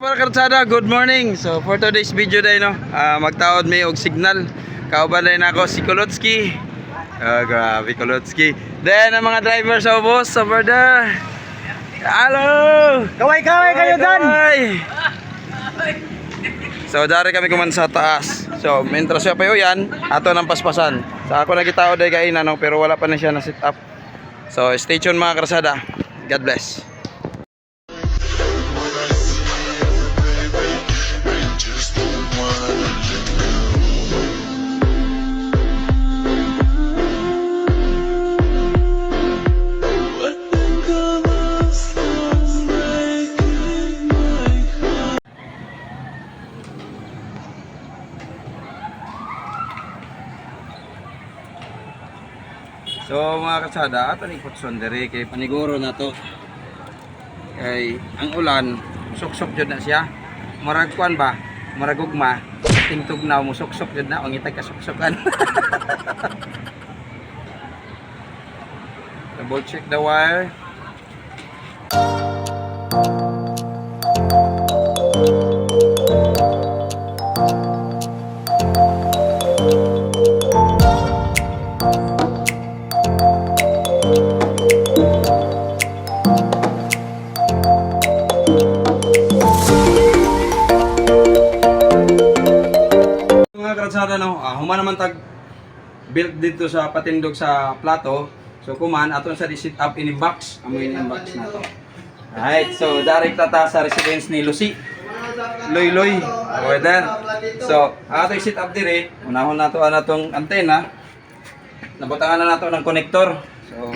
Para karsada, good morning. So for today's video day no, magtaod may og signal. Kauban na ako si Kolotsky. Grabe Kolotsky. Then ang mga driver sa bus over there. Hello! Kaway-kaway kayo dyan! So dari kami kuman sa taas. So mientras siya pa yan, ato nang paspasan. So ako nagitaod ay kainan no, pero wala pa na siya na sit up. So stay tuned mga karsada. God bless. So mga kasada, ato ni Kutson dere kay paniguro na to. Kay ang ulan, suksok jud na siya. Murag kuan ba? Murag ugma, tingtog na mo suksok jud na ang itag kasuksokan. Double check the wire. Karsada no, human naman tag built dito sa patindog sa plato. So kuman aton sa sit up ini box, amoy ini box na to. Right, so direct ta sa residence ni Lucy. Loy. Over there. So ato sit up dire, unahon nato anatong antena. Nabutangan na nato ng connector. So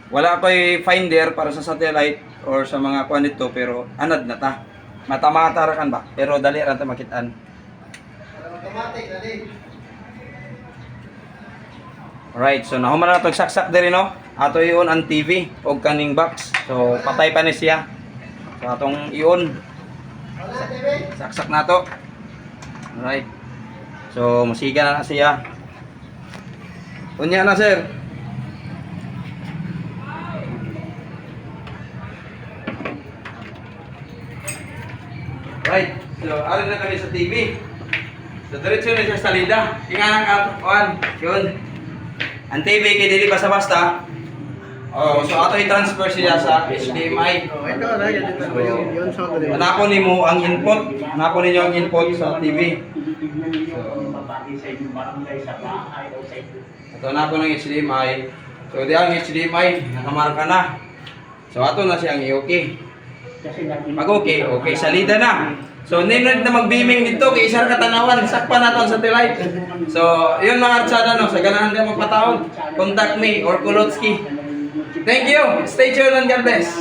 wala ko'y finder para sa satellite or sa mga kuan dito pero anad na ta. Mata-mata ra kan ba? Pero dali ra ta makitaan. Alright, so nahuman na itong saksak din no. Ato iyon ang TV o kaning box. So patay pa ni siya. So atong iyon saksak na to. Alright. So musiga na siya. Unya na sir. Right. So ari na kami sa TV. So diretso na siya sa salida. Tinganang atuan. Yun. Ang TV kay dili basta-basta. Oh, so ato i-transfer siya sa HDMI. Oh, ito na yun sa ko. Hanapon nimo ang input. Hanapon ninyo ang input sa TV. Ito hanapon ang HDMI. So di ang HDMI nakamarka na. So ato na siyang i-okay. Pag okay, salida na. So, ninod na mag-beaming dito kay isang katanawan, sakpan na to ang satellite. So, yun mga artsada no, sa ganahan ka magpatawag, contact me or Kolotsky. Thank you. Stay tuned and God bless.